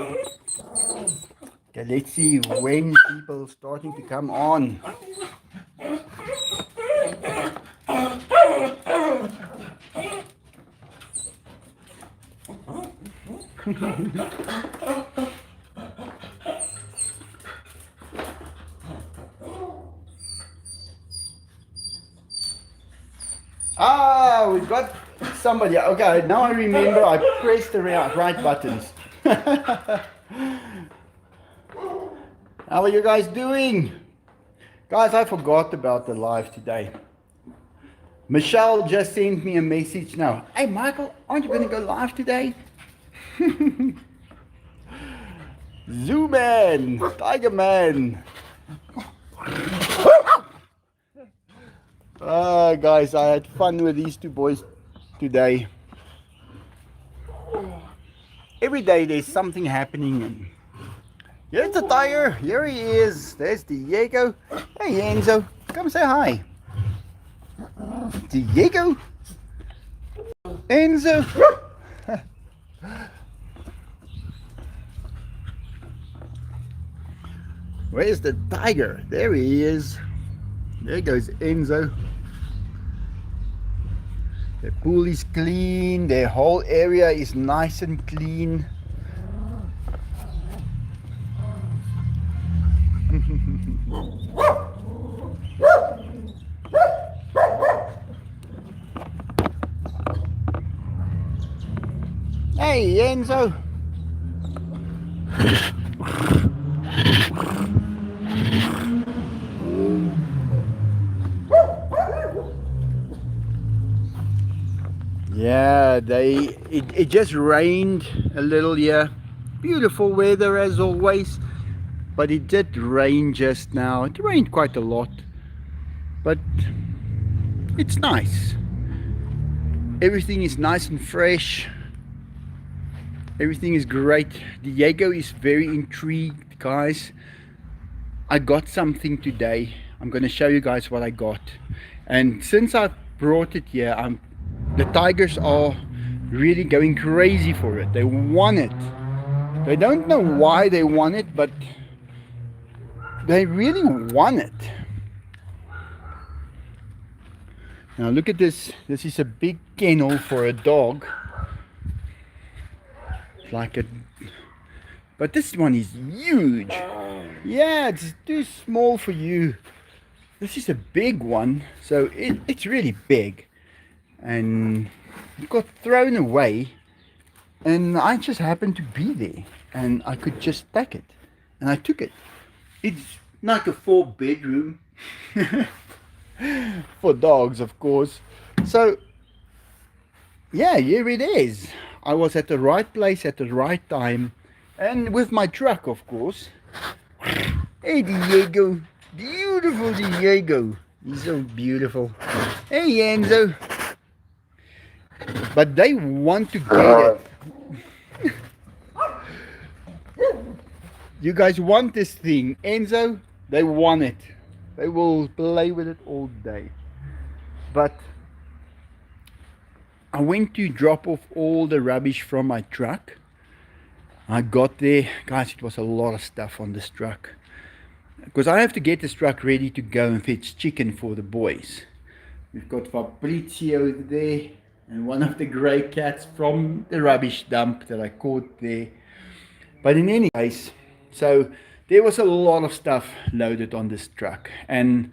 Okay, let's see when people starting to come on. Ah, we got somebody. Okay, now I remember I pressed the right buttons. How are you guys doing? Guys, I forgot about the live today. Michelle just sent me a message now. Hey, Michael, aren't you going to go live today? Zooman, Tiger Man. Guys, I had fun with these two boys today. Every day there's something happening. And here's the tiger. Here he is. There's Diego. Hey, Enzo. Come say hi. Diego. Enzo. Where's the tiger? There he is. There goes Enzo. The pool is clean. The whole area is nice and clean. Hey, Enzo. Yeah, it just rained a little here. Beautiful weather as always, but it did rain just now. It rained quite a lot, but it's nice. Everything is nice and fresh. Everything is great. Diego is very intrigued, guys. I got something today. I'm going to show you guys what I got. And since I brought it here, the tigers are really going crazy for it. They want it. They don't know why they want it, but they really want it. Now look at this. This is a big kennel for a dog. Like a, but this one is huge. Yeah, it's too small for you. This is a big one, so it's really big. And it got thrown away, and I just happened to be there, and I could just take it, and I took it. It's like a 4-bedroom for dogs, of course. So yeah, here it is. I was at the right place at the right time, and with my truck, of course. Hey, Diego, beautiful Diego. He's so beautiful. Hey, Enzo. But they want to get it. You guys want this thing, Enzo? They want it. They will play with it all day. But I went to drop off all the rubbish from my truck. I got there, guys, it was a lot of stuff on this truck. Because I have to get this truck ready to go and fetch chicken for the boys. We've got Fabrizio there, and one of the grey cats from the rubbish dump that I caught there. But in any case, so there was a lot of stuff loaded on this truck, and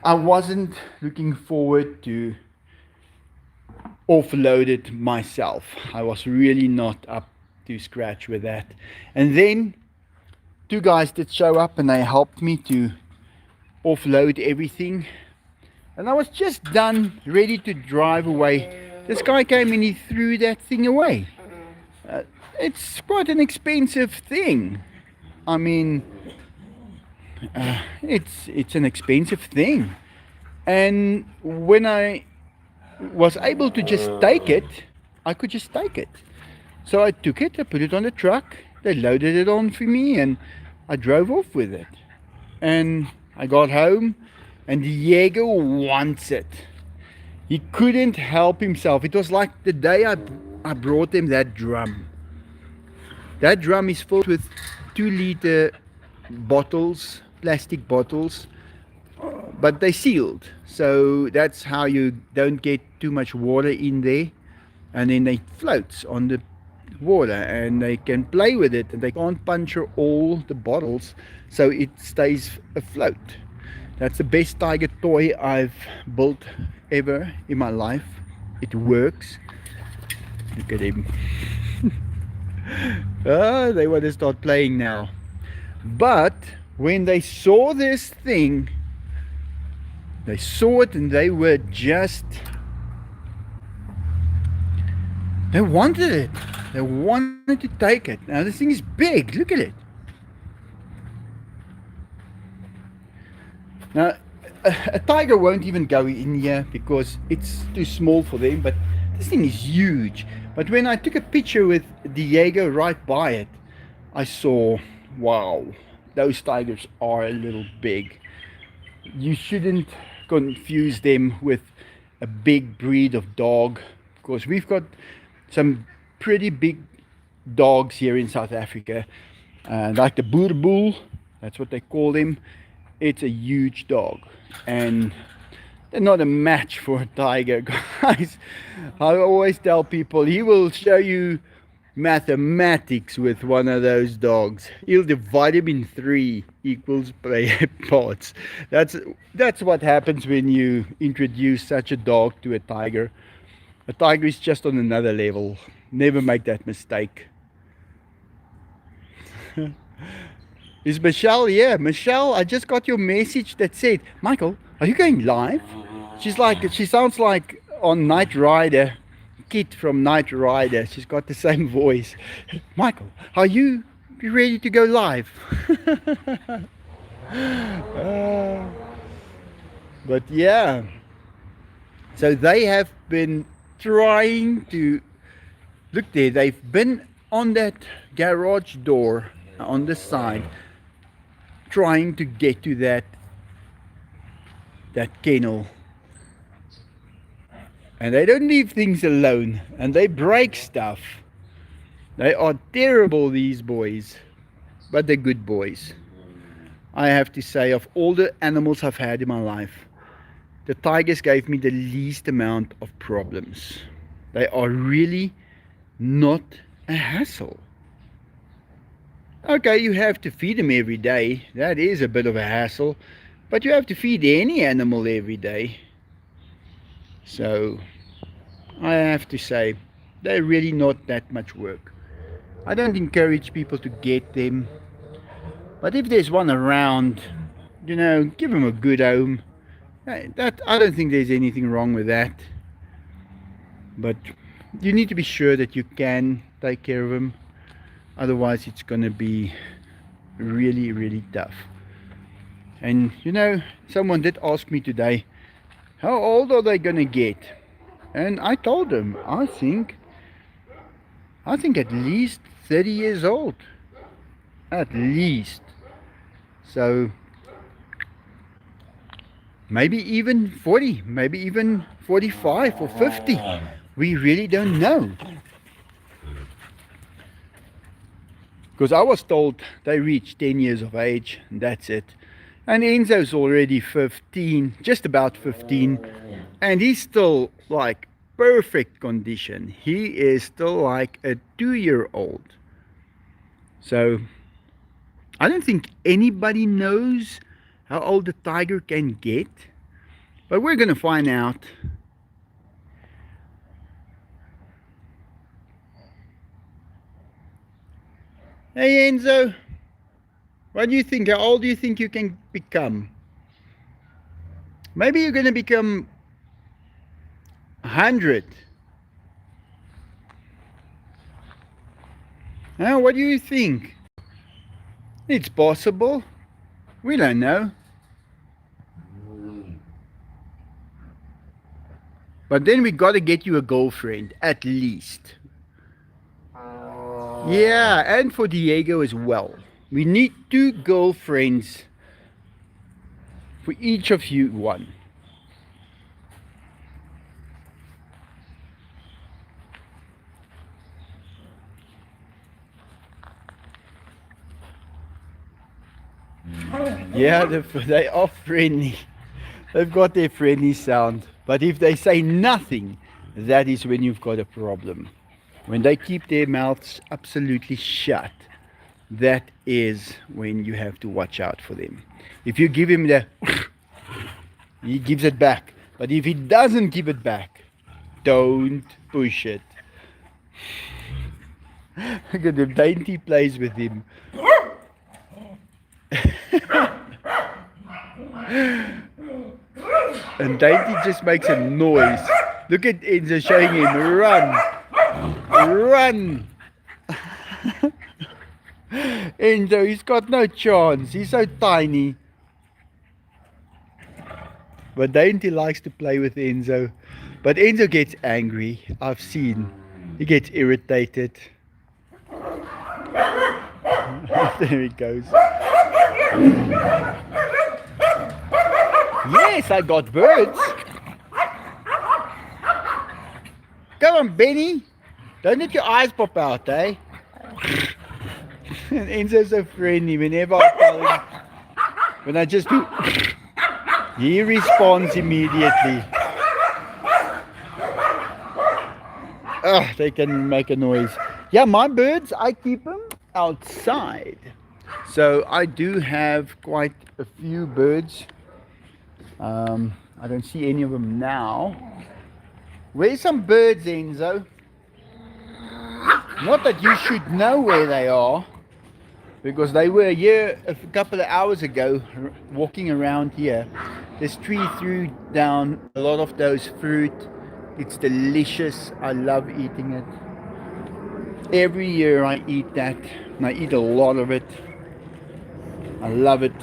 I wasn't looking forward to offload it myself. I was really not up to scratch with that. And then two guys did show up, and they helped me to offload everything. And I was just done, ready to drive away. This guy came and he threw that thing away. It's quite an expensive thing. I mean, it's an expensive thing. And when I was able to just take it, I could just take it. So I took it, I put it on the truck, they loaded it on for me, and I drove off with it. And I got home, and Diego wants it. He couldn't help himself. It was like the day I brought him that drum. That drum is filled with 2-liter bottles, plastic bottles, but they sealed. So that's how you don't get too much water in there. And then it floats on the water and they can play with it, and they can't puncture all the bottles, so it stays afloat. That's the best tiger toy I've built ever in my life. It works. Look at him. They want to start playing now. But when they saw this thing, they saw it and they were just, they wanted it. They wanted to take it. Now this thing is big. Look at it. Now a tiger won't even go in here because it's too small for them, but this thing is huge. But when I took a picture with Diego right by it, I saw, wow, those tigers are a little big. You shouldn't confuse them with a big breed of dog, because we've got some pretty big dogs here in South Africa, like the boerboel, that's what they call them. It's a huge dog, and they're not a match for a tiger, guys. I always tell people, he will show you mathematics with one of those dogs. He'll divide him in 3 equals parts. That's what happens when you introduce such a dog to a tiger. A tiger is just on another level. Never make that mistake. Is Michelle here? Michelle, I just got your message that said, Michael, are you going live? She sounds like on Knight Rider, Kit from Knight Rider. She's got the same voice. Michael, are you ready to go live? But yeah, so they have been trying to, look there, they've been on that garage door on the side, trying to get to that kennel. And they don't leave things alone, and they break stuff. They are terrible, these boys, but they're good boys. I have to say, of all the animals I've had in my life, the tigers gave me the least amount of problems. They are really not a hassle. Okay, you have to feed them every day. That is a bit of a hassle, but you have to feed any animal every day. So I have to say, they're really not that much work. I don't encourage people to get them, but if there's one around, you know, give them a good home. That, I don't think there's anything wrong with that. But you need to be sure that you can take care of them. Otherwise it's going to be really, really tough. And you know, someone did ask me today, how old are they going to get? And I told them, I think at least 30 years old. At least. So maybe even 40, maybe even 45 or 50. We really don't know. Because I was told they reach 10 years of age, and that's it. And Enzo's already 15, just about 15, and he's still like perfect condition. He is still like a 2-year-old. So I don't think anybody knows how old a tiger can get, but we're gonna find out. Hey Enzo, what do you think? How old do you think you can become? Maybe you're gonna become 100. What do you think? It's possible. We don't know. But then we gotta get you a girlfriend, at least. Yeah, and for Diego as well. We need 2 girlfriends. For each of you, 1. Yeah, they are friendly. They've got their friendly sound. But if they say nothing, that is when you've got a problem. When they keep their mouths absolutely shut, that is when you have to watch out for them. If you give him the, he gives it back. But if he doesn't give it back, don't push it. Look at him, Dainty plays with him. And Dainty just makes a noise. Look at Enzo showing him, run, run. Enzo, he's got no chance. He's so tiny. But Dainty likes to play with Enzo. But Enzo gets angry. I've seen. He gets irritated. There he goes. Yes, I got birds. Come on, Benny. Don't let your eyes pop out, eh? And Enzo's so friendly. Whenever I tell him, when I just do, he responds immediately. Oh, they can make a noise. Yeah, my birds, I keep them outside. So I do have quite a few birds. I don't see any of them now. Where's some birds, Enzo? Not that you should know where they are, because they were here a couple of hours ago walking around here. This tree threw down a lot of those fruit. It's delicious. I love eating it. Every year I eat that, and I eat a lot of it. I love it.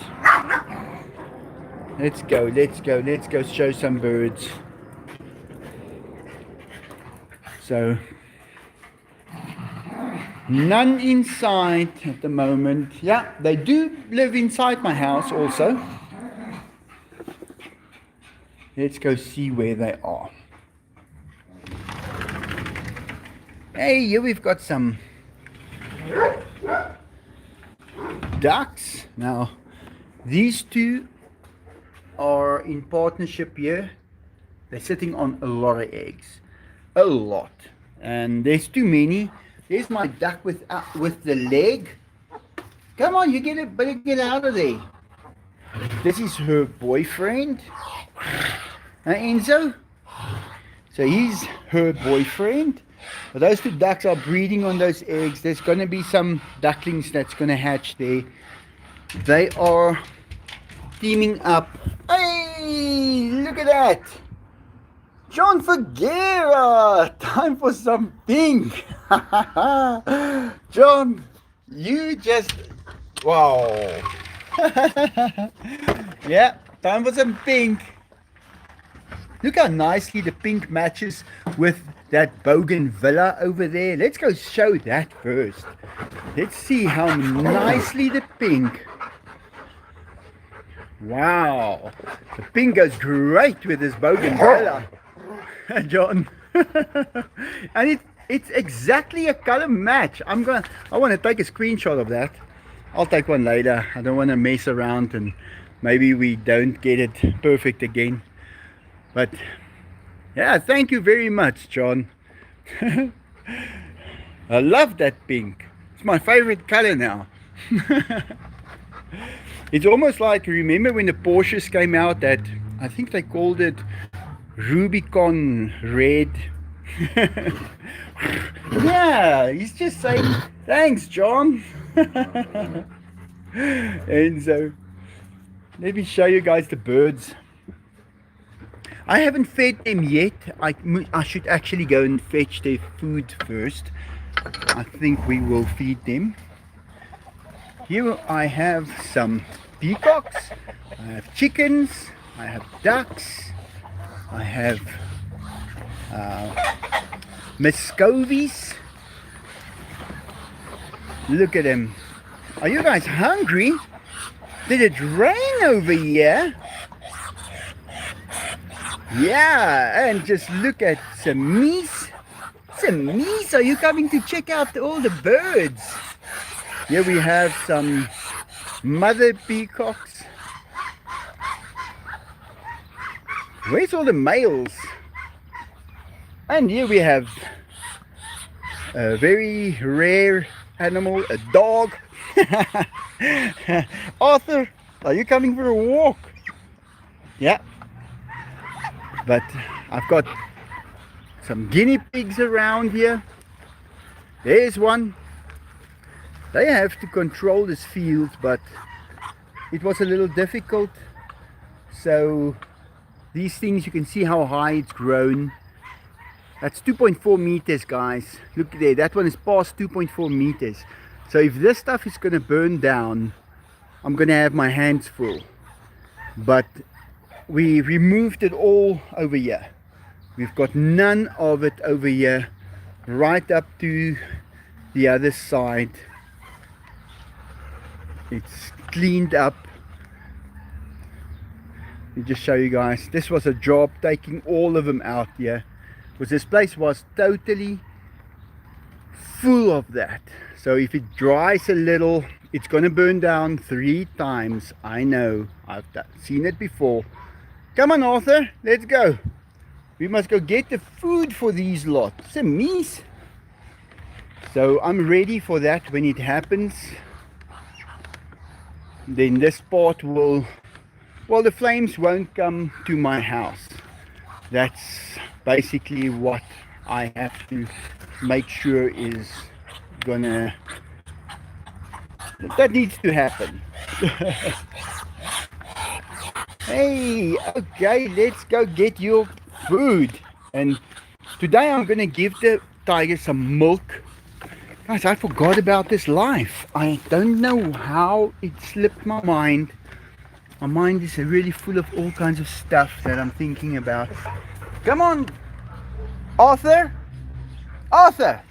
Let's go, let's go, let's go show some birds. So, none inside at the moment. Yeah, they do live inside my house also. Let's go see where they are. Hey, here we've got some ducks. Now, these two are in partnership here. They're sitting on a lot of eggs. A lot. And there's too many. There's my duck with the leg. Come on, you better get out of there. This is her boyfriend. Enzo. So he's her boyfriend. But those two ducks are breeding on those eggs. There's going to be some ducklings that's going to hatch there. They are teaming up. Hey, look at that. John Figuera. Time for some pink. John, you just... Wow. Yeah, time for some pink. Look how nicely the pink matches with that bougainvillea over there. Let's go show that first. Let's see how nicely the pink. Wow. The pink goes great with this bougainvillea. John. And it's exactly a color match. I want to take a screenshot of that. I'll take one later. I don't want to mess around and maybe we don't get it perfect again. But yeah, thank you very much, John. I love that pink. It's my favorite color now. It's almost like, remember when the Porsches came out, that I think they called it Rubicon Red. Yeah, he's just saying thanks, John. And so let me show you guys the birds. I haven't fed them yet. I should actually go and fetch their food first. I think we will feed them. Here I have some peacocks, I have chickens, I have ducks, I have Muscovies. Look at them. Are you guys hungry? Did it rain over here? Yeah, and just look at some meese. Some meese, are you coming to check out all the birds? Here we have some mother peacocks. Where's all the males? And here we have a very rare animal, a dog. Arthur, are you coming for a walk? Yeah. But I've got some guinea pigs around here. There's one. They have to control this field, but it was a little difficult. So these things, you can see how high it's grown. That's 2.4 meters, guys. Look there, that one is past 2.4 meters. So if this stuff is going to burn down, I'm going to have my hands full. But we removed it all over here. We've got none of it over here, right up to the other side. It's cleaned up. Let me just show you guys. This was a job taking all of them out here, because this place was totally full of that. So if it dries a little, it's going to burn down 3 times. I know, I've seen it before. Come on, Arthur, let's go. We must go get the food for these lot. Some meat. So I'm ready for that when it happens. Then this part will, well, the flames won't come to my house. That's basically what I have to make sure is gonna, that needs to happen. Hey, okay, let's go get your food. And today I'm gonna give the tiger some milk. Guys, I forgot about this life. I don't know how it slipped my mind. My mind is really full of all kinds of stuff that I'm thinking about. Come on, Arthur. Arthur,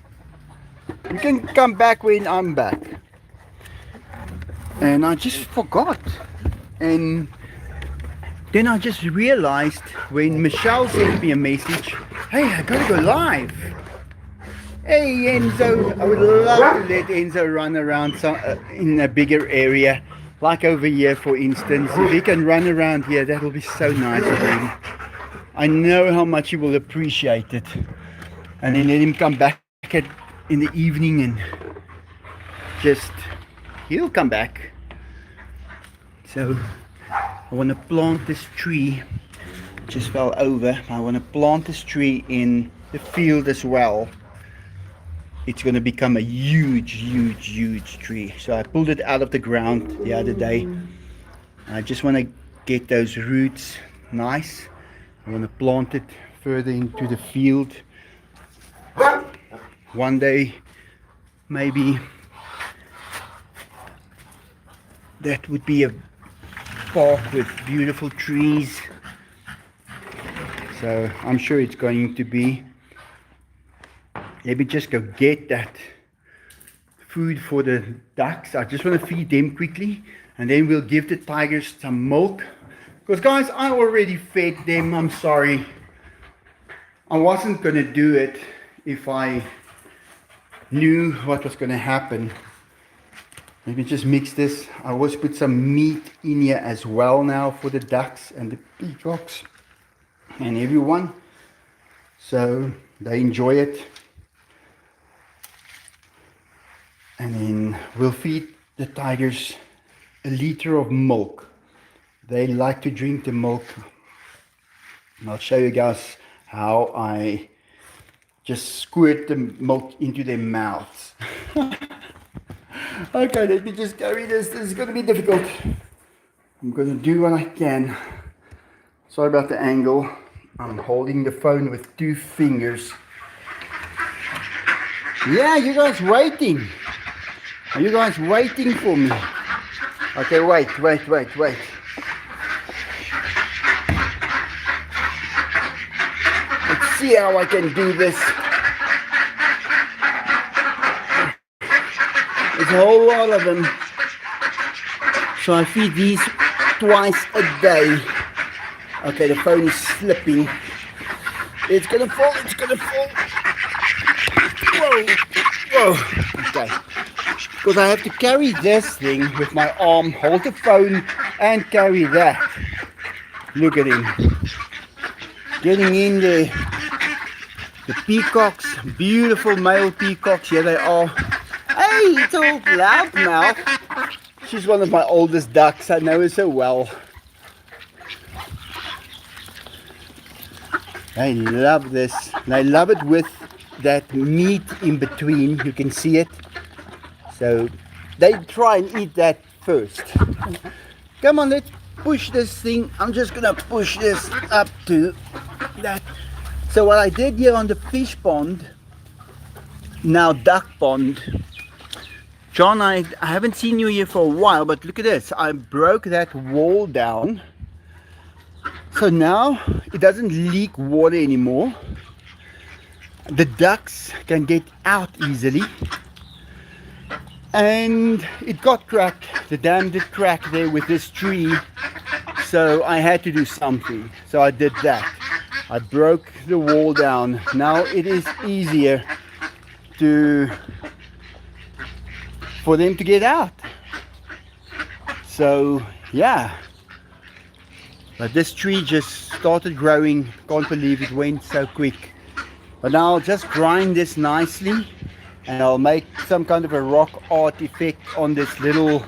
you can come back when I'm back. And I just forgot. And then I just realized when Michelle sent me a message, hey, I gotta go live. Hey Enzo, I would love to let Enzo run around in a bigger area, like over here for instance. If he can run around here, that will be so nice of him. I know how much he will appreciate it. And then let him come back in the evening and just, he'll come back. So I want to plant this tree. It just fell over. I want to plant this tree in the field as well. It's going to become a huge tree. So I pulled it out of the ground the other day. I just want to get those roots nice. I want to plant it further into the field. One day, maybe that would be a park with beautiful trees. So I'm sure it's going to be. Let me just go get that food for the ducks. I just want to feed them quickly, and then we'll give the tigers some milk. Because guys, I already fed them. I'm sorry. I wasn't going to do it if I knew what was going to happen. Let me just mix this. I always put some meat in here as well now for the ducks and the peacocks and everyone, so they enjoy it. And then we'll feed the tigers a liter of milk. They like to drink the milk. And I'll show you guys how I just squirt the milk into their mouths. Okay, let me just carry this. This is going to be difficult. I'm going to do what I can. Sorry about the angle. I'm holding the phone with 2 fingers. Yeah, you guys waiting? Are you guys waiting for me? Okay, wait. Let's see how I can do this. There's a whole lot of them. So I feed these twice a day. Okay, the phone is slipping. It's gonna fall. Whoa. Okay. because I have to carry this thing with my arm, hold the phone and carry that. Look at him getting in there. The peacocks, beautiful male peacocks, here they are. Hey, little loudmouth. She's one of my oldest ducks, I know her so well. They love this. They love it with that meat in between, you can see it. So they try and eat that first. Come on, let's push this thing. I'm just gonna push this up to that. So what I did here on the fish pond, now duck pond, John, I haven't seen you here for a while, but look at this. I broke that wall down. So now it doesn't leak water anymore. The ducks can get out easily. And it got cracked. The dam did crack there with this tree. So I had to do something. So I did that. I broke the wall down. Now it is easier for them to get out. So yeah. But this tree just started growing. Can't believe it went so quick. But now I'll just grind this nicely and I'll make some kind of a rock art effect on this little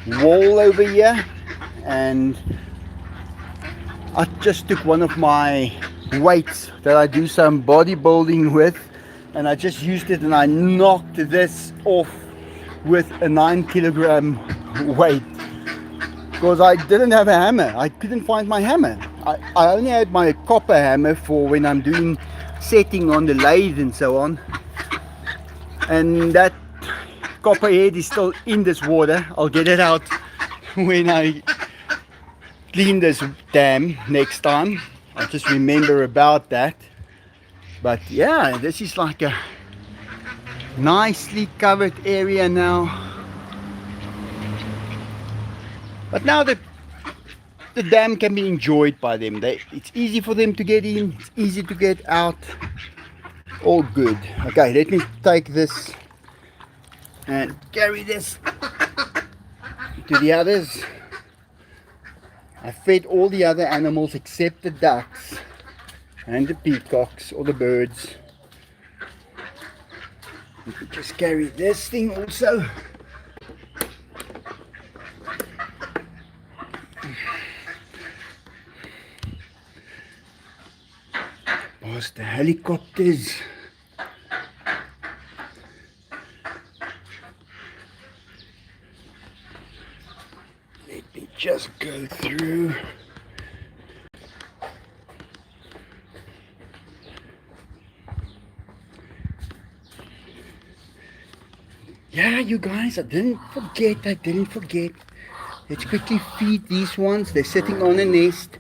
wall over here. And I just took one of my weights that I do some bodybuilding with, and I just used it and I knocked this off with a 9-kilogram weight. Because I didn't have a hammer. I couldn't find my hammer. I only had my copper hammer for when I'm doing setting on the lathe and so on. And that copper head is still in this water. I'll get it out when I clean this dam next time. I'll just remember about that. But yeah, this is like a nicely covered area now. But now the dam can be enjoyed by them. It's easy for them to get in, it's easy to get out. All good. Okay, let me take this and carry this to the others. I fed all the other animals except the ducks and the peacocks or the birds. You could just carry this thing also. Past the helicopters. Let me just go through. Yeah, you guys, I didn't forget. Let's quickly feed these ones. They're sitting on a nest.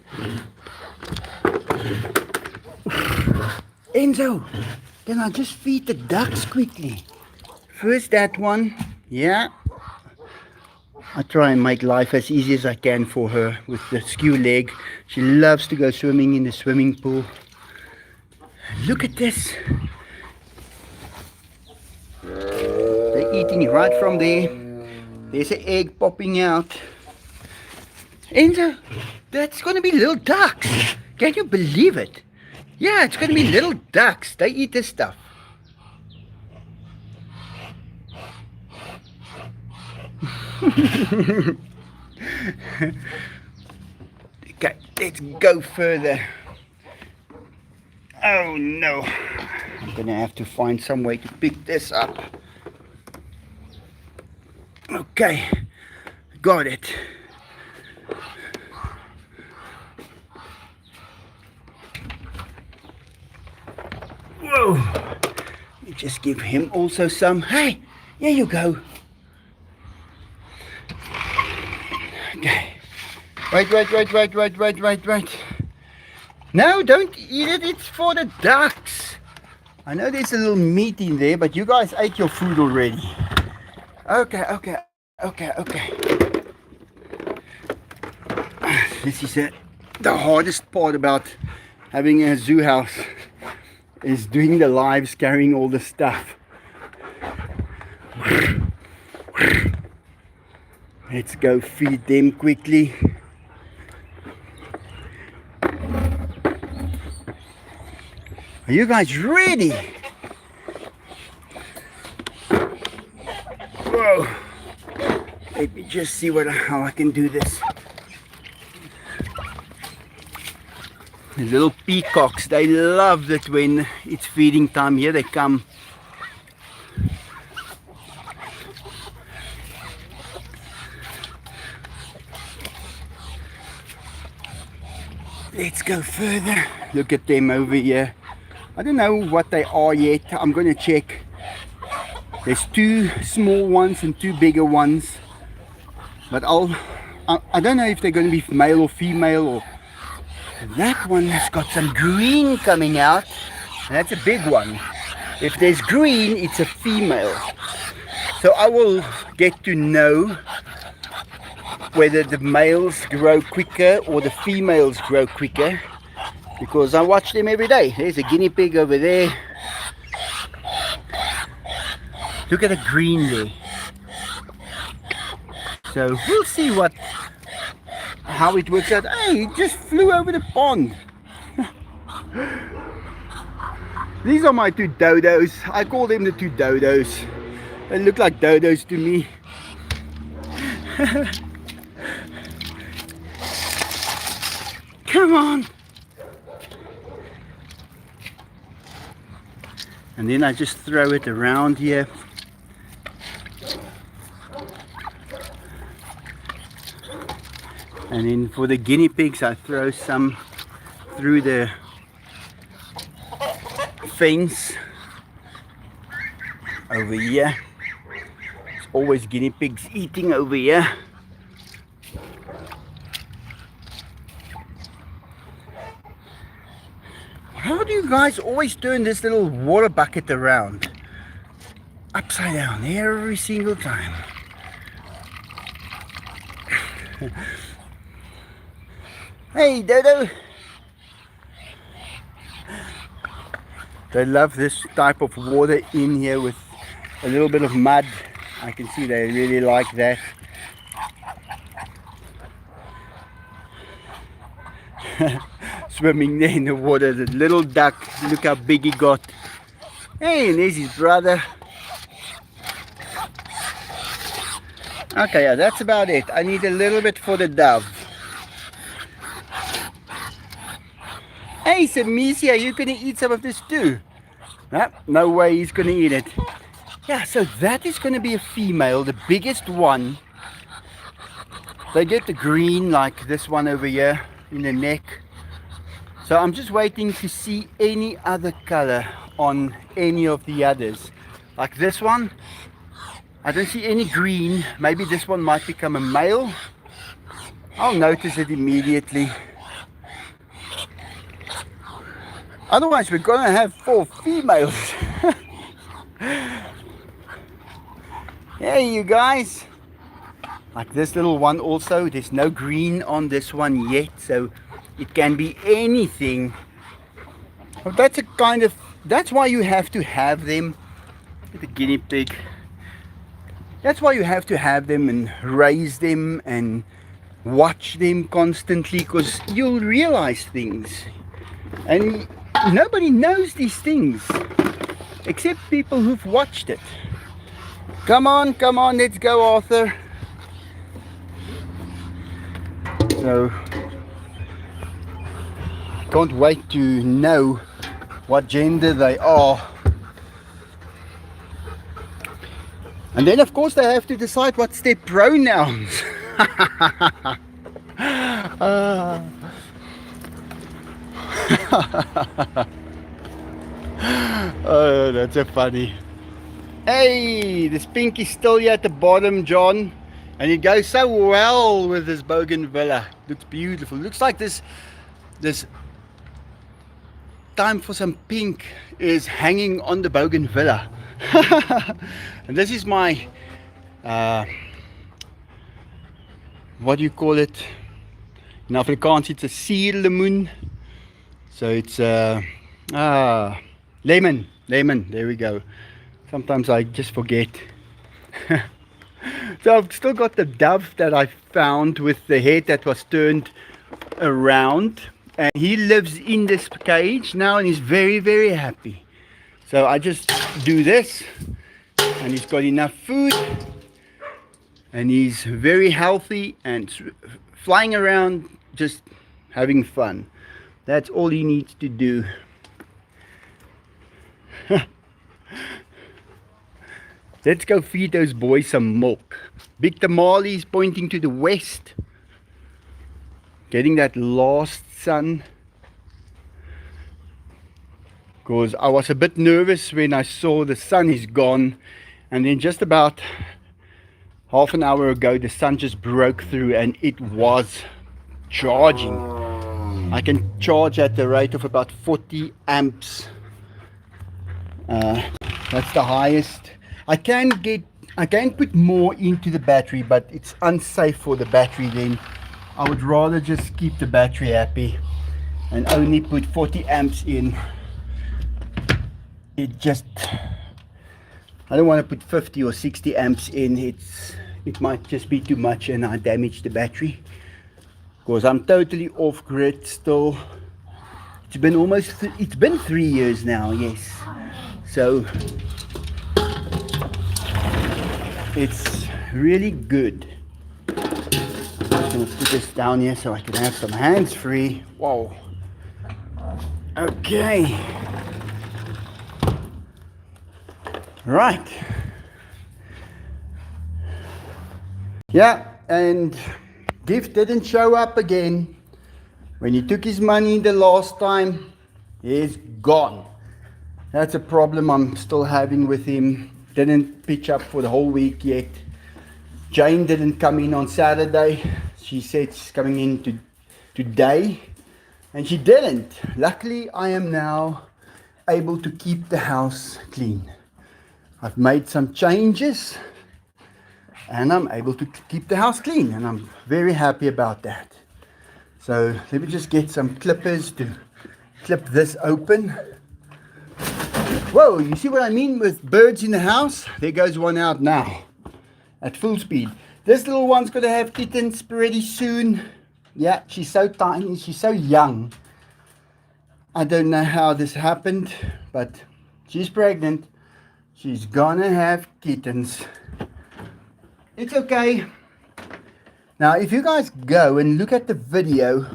Enzo, can I just feed the ducks quickly? First that one. Yeah. I try and make life as easy as I can for her with the skew leg. She loves to go swimming in the swimming pool. Look at this. They're eating right from there. There's an egg popping out. Enzo, that's going to be little ducks. Can you believe it? Yeah, it's going to be little ducks. They eat this stuff. Okay, let's go further. Oh no. I'm going to have to find some way to pick this up. Okay, got it. Whoa! Let me just give him also some. Hey, here you go. Okay. Wait. No, don't eat it. It's for the ducks. I know there's a little meat in there, but you guys ate your food already. Okay. This is it. The hardest part about having a zoo house is doing the lives, carrying all the stuff. Let's go feed them quickly. Are you guys ready? Whoa. Let me just see how I can do this. The little peacocks, they love it when it's feeding time. Here they come. Let's go further. Look at them over here. I don't know what they are yet. I'm going to check. There's 2 small ones and 2 bigger ones. But I don't know if they're going to be male or female. Or that one has got some green coming out. And that's a big one. If there's green, it's a female. So I will get to know whether the males grow quicker or the females grow quicker, because I watch them every day. There's a guinea pig over there. Look at the green there. So we'll see how it works out. Hey, it just flew over the pond. These are my 2 dodos. I call them the 2 dodos. They look like dodos to me. Come on. And then I just throw it around here. And then for the guinea pigs, I throw some through the fence over here. There's always guinea pigs eating over here. How do you guys always turn this little water bucket around? Upside down every single time. Hey, Dodo! They love this type of water in here with a little bit of mud. I can see they really like that. Swimming there in the water, the little duck, look how big he got. Hey, and there's his brother. Okay, yeah, that's about it. I need a little bit for the dove. Hey, Samisia, you gonna eat some of this too? No way he's gonna eat it. Yeah, so that is gonna be a female, the biggest one. They get the green like this one over here in the neck. So I'm just waiting to see any other color on any of the others. Like this one, I don't see any green. Maybe this one might become a male. I'll notice it immediately. Otherwise we're gonna have 4 females. Hey you guys. Like this little one also, there's no green on this one yet, so it can be anything. But that's why you have to have them. The guinea pig. That's why you have to have them and raise them and watch them constantly, because you'll realize things. And nobody knows these things except people who've watched it. Come on, let's go, Arthur. So, can't wait to know what gender they are. And then of course they have to decide what's their pronouns. Oh, that's so funny. Hey, this pink is still here at the bottom, John. And it goes so well with this bougainvillea. Looks beautiful. Looks like this time for some pink is hanging on the bougainvillea. And this is my what do you call it? In Afrikaans it's a suurlemoen. So it's lemon, there we go. Sometimes I just forget. So I've still got the dove that I found with the head that was turned around, and he lives in this cage now and he's very, very happy. So I just do this and he's got enough food and he's very healthy and flying around just having fun. That's all he needs to do. Let's go feed those boys some milk. Big Tamale is pointing to the west, getting that last sun. Because I was a bit nervous when I saw the sun is gone, and then just about half an hour ago the sun just broke through and it was charging. I can charge at the rate of about 40 amps. That's the highest. I can put more into the battery, but it's unsafe for the battery then. I would rather just keep the battery happy and only put 40 amps in. I don't want to put 50 or 60 amps in. It might just be too much and I damage the battery. Because I'm totally off grid still. It's been 3 years now, yes. So it's really good. I'm going to put this down here so I can have some hands free. Whoa. Okay. Right. Yeah, and Gift didn't show up again. When he took his money the last time, he's gone. That's a problem I'm still having with him. Didn't pitch up for the whole week yet. Jane didn't come in on Saturday. She said she's coming in today, and she didn't. Luckily, I am now able to keep the house clean. I've made some changes and I'm able to keep the house clean, and I'm very happy about that. So let me just get some clippers to clip this open. Whoa, you see what I mean with birds in the house? There goes one out now at full speed. This little one's going to have kittens pretty soon. Yeah, she's so tiny, she's so young. I don't know how this happened, but she's pregnant. She's gonna have kittens. It's okay. Now, if you guys go and look at the video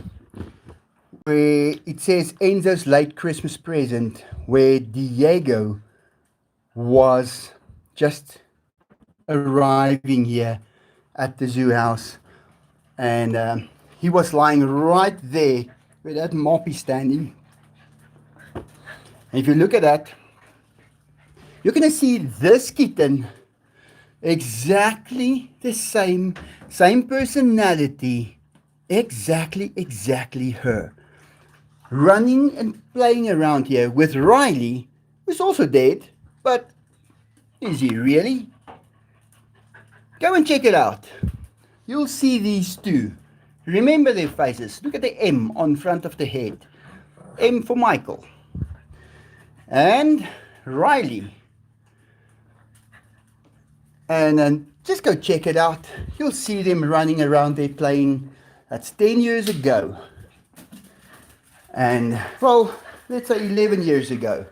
where it says Enzo's late Christmas present, where Diego was just arriving here at the zoo house, and he was lying right there where that mop is standing. And if you look at that, you're going to see this kitten exactly the same personality, exactly her, running and playing around here with Riley, who's also dead, but is he really? Go and check it out. You'll see these two. Remember their faces. Look at the M on front of the head. M for Michael. And Riley. And then just go check it out. You'll see them running around there playing. That's 10 years ago. And, well, let's say 11 years ago.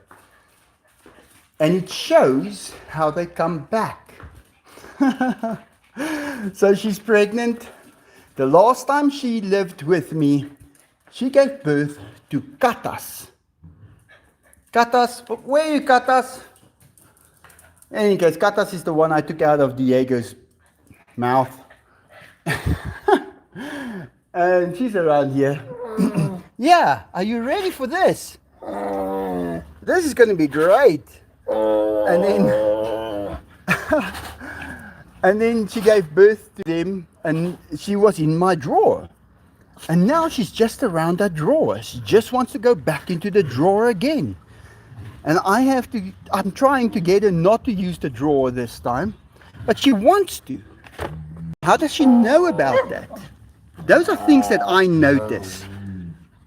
And it shows how they come back. So she's pregnant. The last time she lived with me, she gave birth to Katas. Katas, where are you, Katas? In any case, Katas is the one I took out of Diego's mouth. And she's around here. Yeah, are you ready for this? This is going to be great. And then, and then she gave birth to them, and she was in my drawer. And now she's just around that drawer. She just wants to go back into the drawer again. And I'm trying to get her not to use the drawer this time, but she wants to. How does she know about that? Those are things that I notice.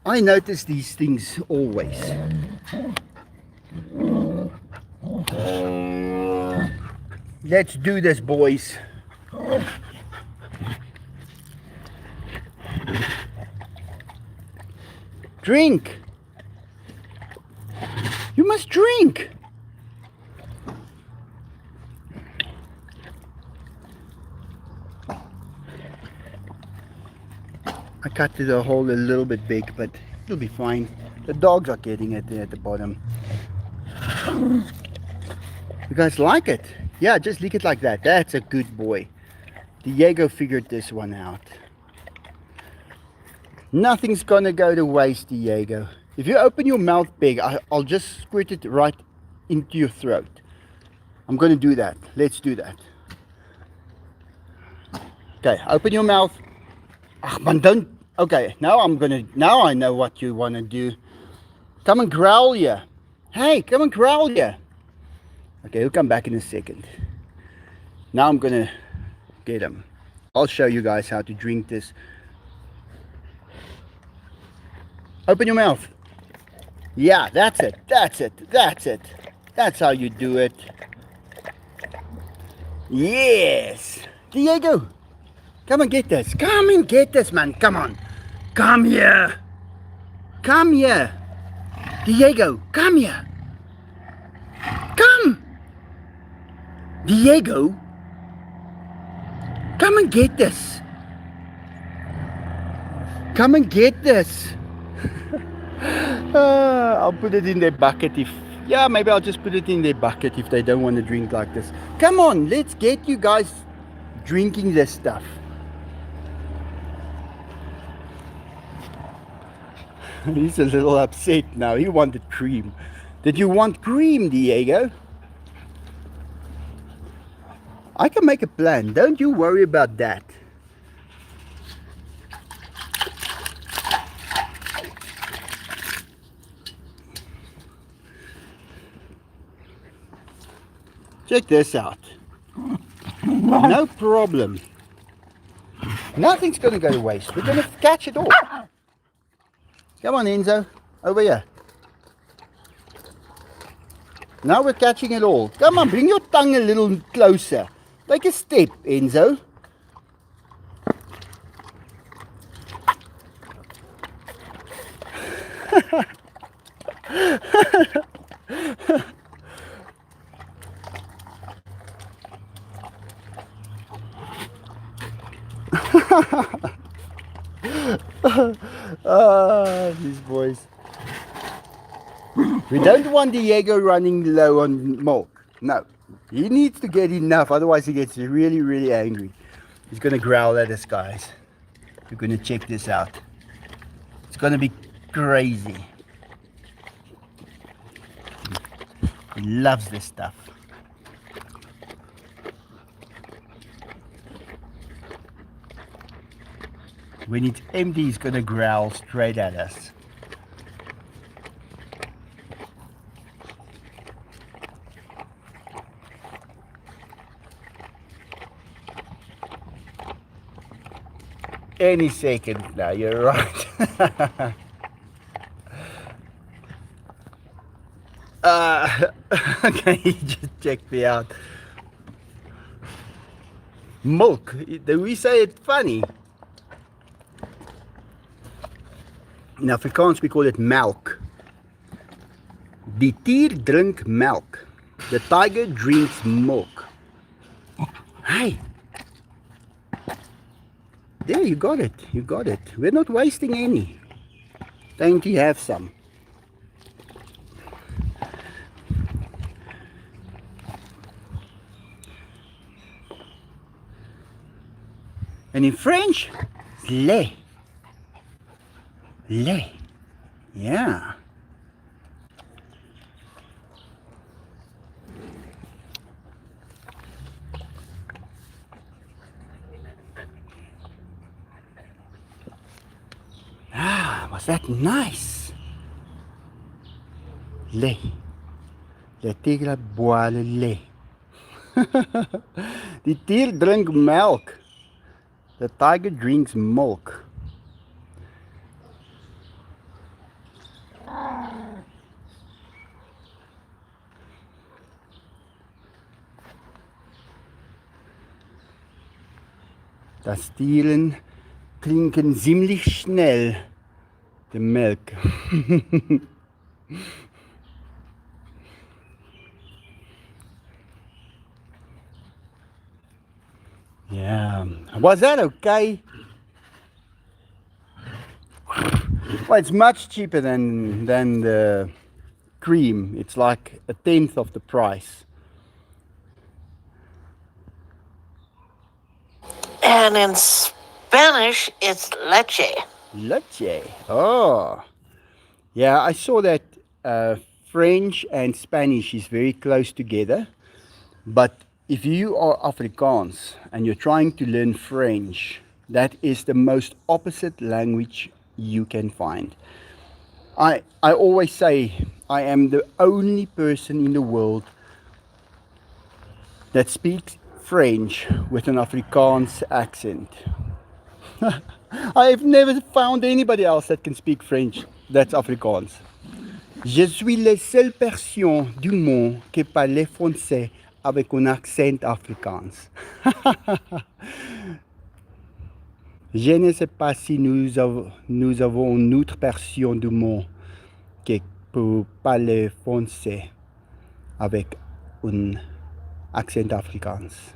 I notice these things always. Let's do this, boys. Drink. You must drink. I cut the hole a little bit big, but it'll be fine. The dogs are getting it there at the bottom. You guys like it? Yeah, just lick it like that. That's a good boy. Diego figured this one out. Nothing's gonna go to waste, Diego. If you open your mouth big, I'll just squirt it right into your throat. I'm gonna do that. Let's do that. Okay, open your mouth. Ach man, don't. Okay, now I know what you wanna do. Come and growl ya. Hey, come and growl ya. Okay, he'll come back in a second. Now I'm gonna get him. I'll show you guys how to drink this. Open your mouth. Yeah, that's it. That's it. That's it. That's how you do it. Yes. Diego, come and get this. Come and get this, man. Come on. Come here. Come here. Diego, come here. Come. Diego, come and get this. Come and get this. I'll put it in their bucket if... Yeah, maybe I'll just put it in their bucket if they don't want to drink like this. Come on, let's get you guys drinking this stuff. He's a little upset now. He wanted cream. Did you want cream, Diego? I can make a plan. Don't you worry about that. Check this out. No problem. Nothing's going to go to waste. We're going to catch it all. Come on, Enzo. Over here. Now we're catching it all. Come on, bring your tongue a little closer. Take a step, Enzo. These boys. We don't want Diego running low on milk. No. He needs to get enough, otherwise he gets really, really angry. He's going to growl at us, guys. We're going to check this out. It's going to be crazy. He loves this stuff. When it's empty, he's going to growl straight at us. Any second now, you're right. Okay, he just checked me out. Milk, do we say it funny? In Afrikaans we call it melk. Die dier drink melk. The tiger drinks milk. Hey! There, you got it. You got it. We're not wasting any. Don't you have some? And in French, lait. Lait. Yeah. Ah, was that nice? Lait. Le tigre boit le lait. The deer drink milk. The tiger drinks milk. Das Tieren trinken ziemlich schnell the milk. Yeah. Was that okay? Well, it's much cheaper than the cream. It's like a tenth of the price. And in Spanish, it's leche. Leche. Oh. Yeah, I saw that French and Spanish is very close together. But if you are Afrikaans and you're trying to learn French, that is the most opposite language you can find. I always say I am the only person in the world that speaks French with an Afrikaans accent. I have never found anybody else that can speak French that's Afrikaans. Je suis la seule personne du monde qui parle français avec un accent afrikaans. Je ne sais pas si nous avons une autre personne du monde qui peut parler français avec un accent afrikaans.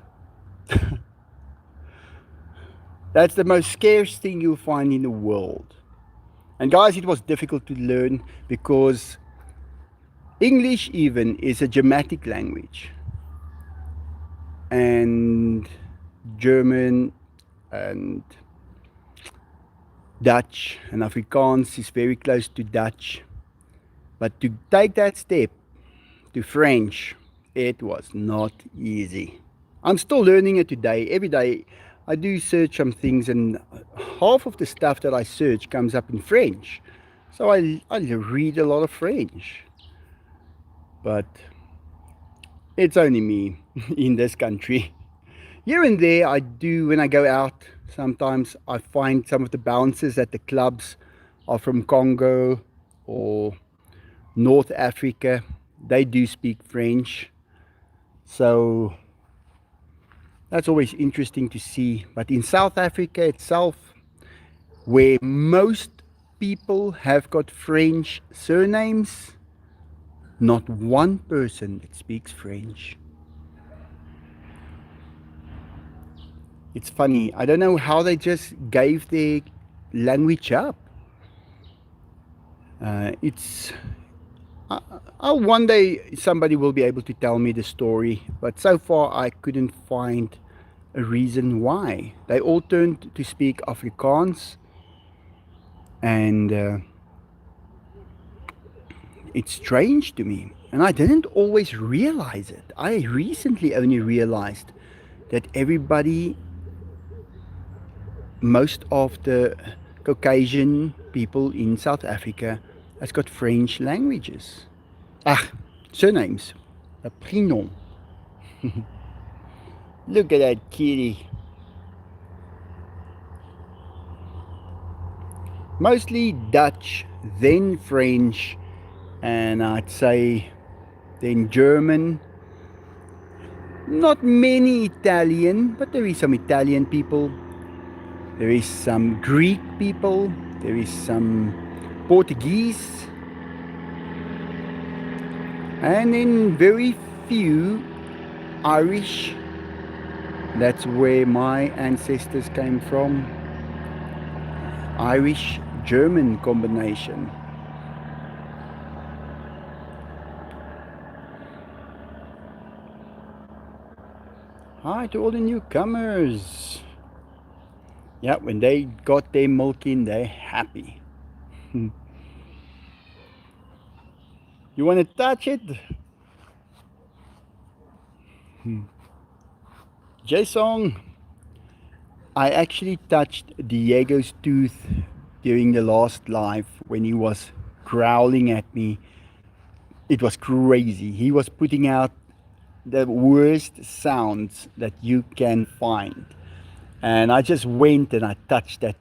That's the most scarce thing you'll find in the world. And guys, it was difficult to learn because English even is a dramatic language. And German and Dutch and Afrikaans is very close to Dutch. But to take that step to French, it was not easy. I'm still learning it today. Every day I do search some things, and half of the stuff that I search comes up in French. So I read a lot of French. But it's only me in this country. Here and there I do, when I go out, sometimes I find some of the bouncers at the clubs are from Congo or North Africa. They do speak French. So that's always interesting to see. But in South Africa itself, where most people have got French surnames, not one person that speaks French. It's funny. I don't know how they just gave their language up. One day somebody will be able to tell me the story, but so far I couldn't find a reason why. They all turned to speak Afrikaans, and it's strange to me. And I didn't always realize it. I recently only realized that most of the Caucasian people in South Africa has got French languages. Surnames. A prénom. Look at that kitty. Mostly Dutch, then French, and I'd say then German. Not many Italian, but there is some Italian people. There is some Greek people. There is some Portuguese. And then very few Irish. That's where my ancestors came from. Irish-German combination. Hi to all the newcomers. Yeah, when they got their milk in, they're happy. You want to touch it? Jason, I actually touched Diego's tooth during the last live when he was growling at me. It was crazy. He was putting out the worst sounds that you can find. And I just went and I touched that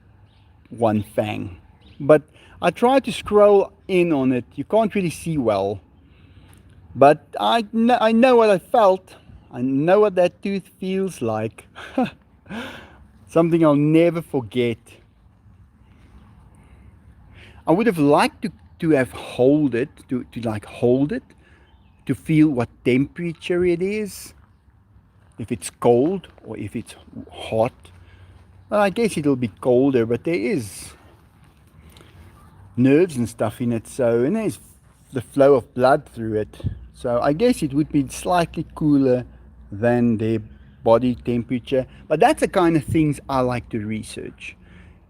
one fang. But I tried to scroll in on it. You can't really see well. But I know what I felt. I know what that tooth feels like. Something I'll never forget. I would have liked to have hold it, to like hold it, to feel what temperature it is, if it's cold or if it's hot. Well, I guess it'll be colder, but there is nerves and stuff in it, so, and there's the flow of blood through it. So I guess it would be slightly cooler than their body temperature. But that's the kind of things I like to research.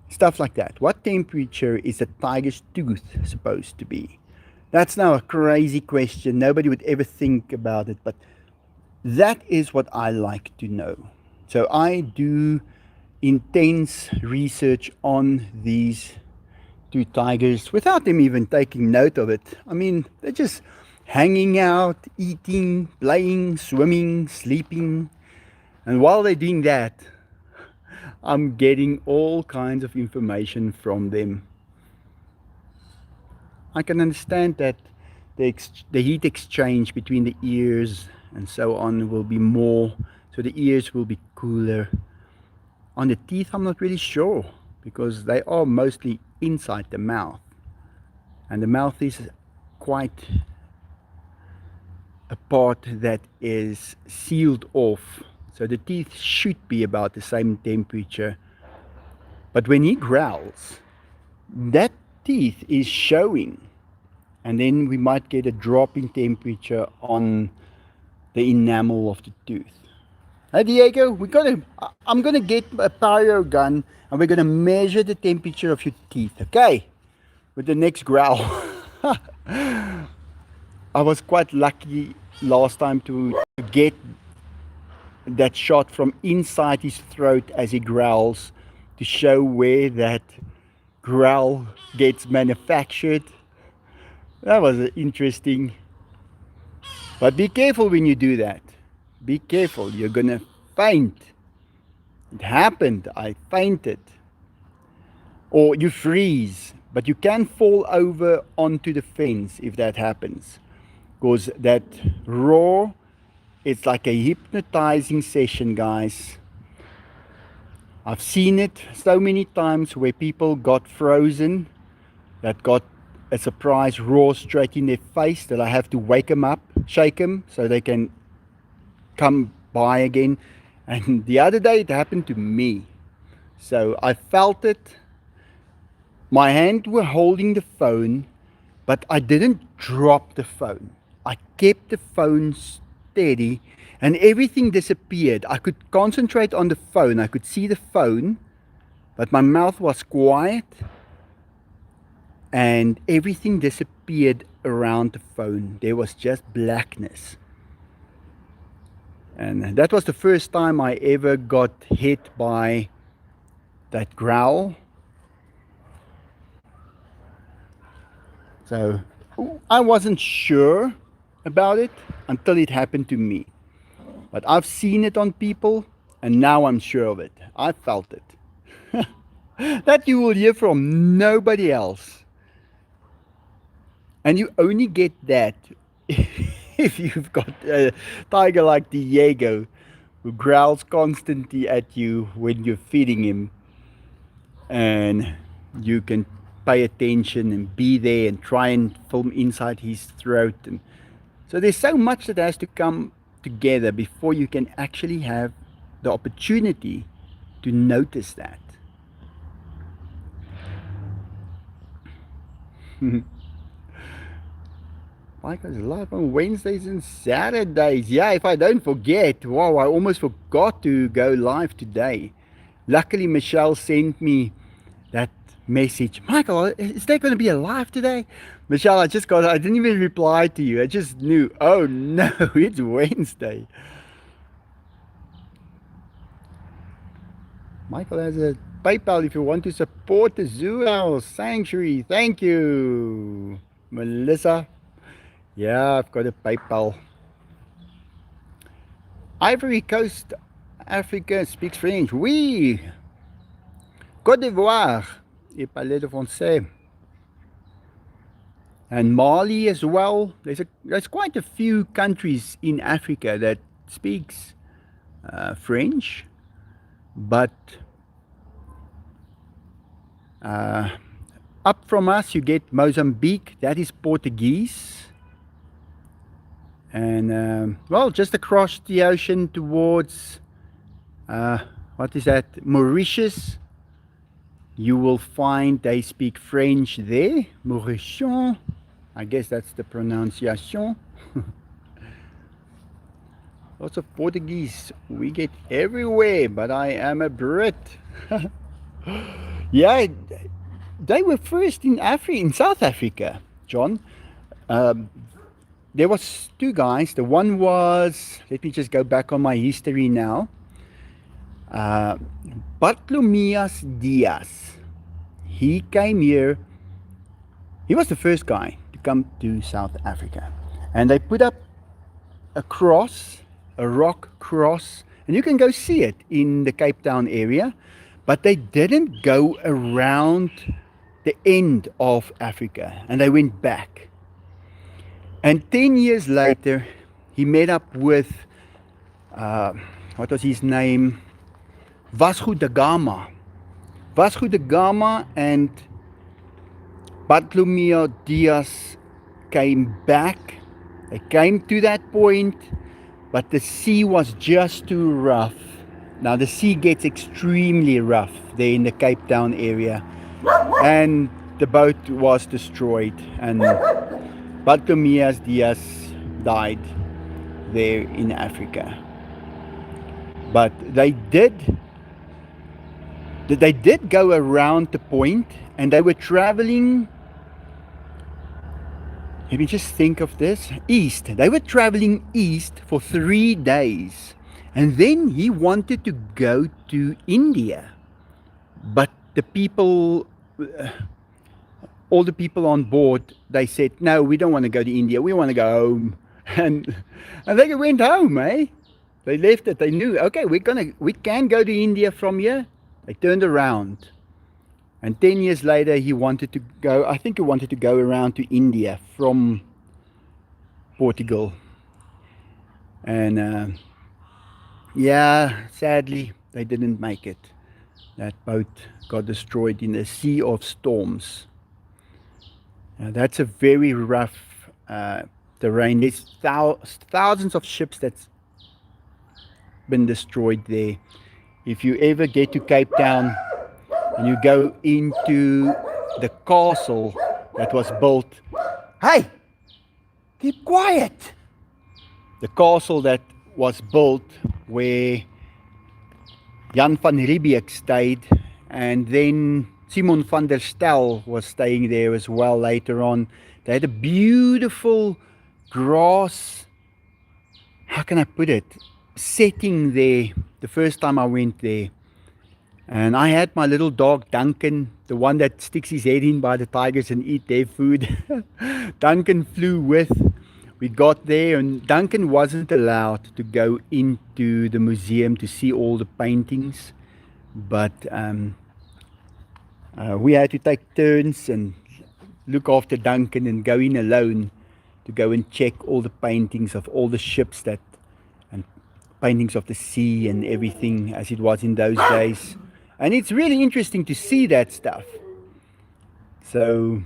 Stuff like that. What temperature is a tiger's tooth supposed to be? That's now a crazy question. Nobody would ever think about it, but that is what I like to know. So I do intense research on these two tigers without them even taking note of it. I mean, they're just hanging out, eating, playing, swimming, sleeping. And while they're doing that, I'm getting all kinds of information from them. I can understand that the heat exchange between the ears and so on will be more, so the ears will be cooler. On the teeth, I'm not really sure, because they are mostly inside the mouth, and the mouth is quite a part that is sealed off, so the teeth should be about the same temperature. But when he growls, that teeth is showing, and then we might get a drop in temperature on the enamel of the tooth. Hey Diego, I'm gonna get a pyro gun and we're gonna measure the temperature of your teeth, okay? With the next growl. I was quite lucky last time to get that shot from inside his throat as he growls, to show where that growl gets manufactured. That was interesting. But be careful when you do that. Be careful, you're gonna faint. It happened, I fainted. Or you freeze, but you can fall over onto the fence if that happens. Because that roar, it's like a hypnotizing session, guys. I've seen it so many times where people got frozen, that got a surprise roar straight in their face, that I have to wake them up, shake them so they can come by again. And the other day it happened to me. So I felt it. My hand were holding the phone, but I didn't drop the phone. I kept the phone steady and everything disappeared. I could concentrate on the phone. I could see the phone, but my mouth was quiet and everything disappeared around the phone. There was just blackness. And that was the first time I ever got hit by that growl. So I wasn't sure about it until it happened to me. But I've seen it on people and now I'm sure of it. I felt it. That you will hear from nobody else. And you only get that if you've got a tiger like Diego, who growls constantly at you when you're feeding him, and you can pay attention and be there and try and film inside his throat. And so there's so much that has to come together before you can actually have the opportunity to notice that. Michael's live on Wednesdays and Saturdays. Yeah, if I don't forget. Wow, I almost forgot to go live today. Luckily, Michelle sent me that message. Michael, is there going to be a live today? Michelle, I didn't even reply to you. I just knew, oh no, it's Wednesday. Michael has a PayPal if you want to support the Zoo House Sanctuary. Thank you, Melissa. Yeah, I've got a PayPal. Ivory Coast, Africa speaks French. Oui. Côte d'Ivoire, et parle de français. And Mali as well. There's quite a few countries in Africa that speaks French, but Up from us, you get Mozambique. That is Portuguese. And well, just across the ocean towards what is that? Mauritius. You will find they speak French there. Mauritian. I guess that's the pronunciation. Lots of Portuguese. We get everywhere, but I am a Brit. Yeah, they were first in South Africa, John. There was two guys. The one was, let me just go back on my history now. Bartolomeus Diaz. He came here. He was the first guy to come to South Africa, and they put up a cross, a rock cross, and you can go see it in the Cape Town area, but they didn't go around the end of Africa, and they went back. And 10 years later, he met up with, what was his name? Vasco da Gama. Vasco da Gama and Bartolomeu Diaz came back. They came to that point, but the sea was just too rough. Now the sea gets extremely rough there in the Cape Town area, and the boat was destroyed, and Bartolomeu Diaz died there in Africa. But they did go around the point, and they were traveling. Let me just think of this. East. They were traveling east for 3 days. And then he wanted to go to India. But the people, all the people on board, they said, no, we don't want to go to India. We want to go home. And they went home, eh? They left it. They knew, okay, we can go to India from here. They turned around. And 10 years later, he wanted to go, I think he wanted to go around to India from Portugal. And yeah, sadly, they didn't make it. That boat got destroyed in a sea of storms. That's a very rough terrain. There's thousands of ships that's been destroyed there. If you ever get to Cape Town, and you go into the castle that was built. Hey, keep quiet. The castle that was built where Jan van Riebeeck stayed, and then Simon van der Stel was staying there as well later on. They had a beautiful grass, how can I put it, setting there the first time I went there. And I had my little dog Duncan, the one that sticks his head in by the tigers and eat their food. Duncan flew with. We got there, and Duncan wasn't allowed to go into the museum to see all the paintings. But we had to take turns and look after Duncan and go in alone to go and check all the paintings of all the ships and paintings of the sea and everything as it was in those days. And it's really interesting to see that stuff. So,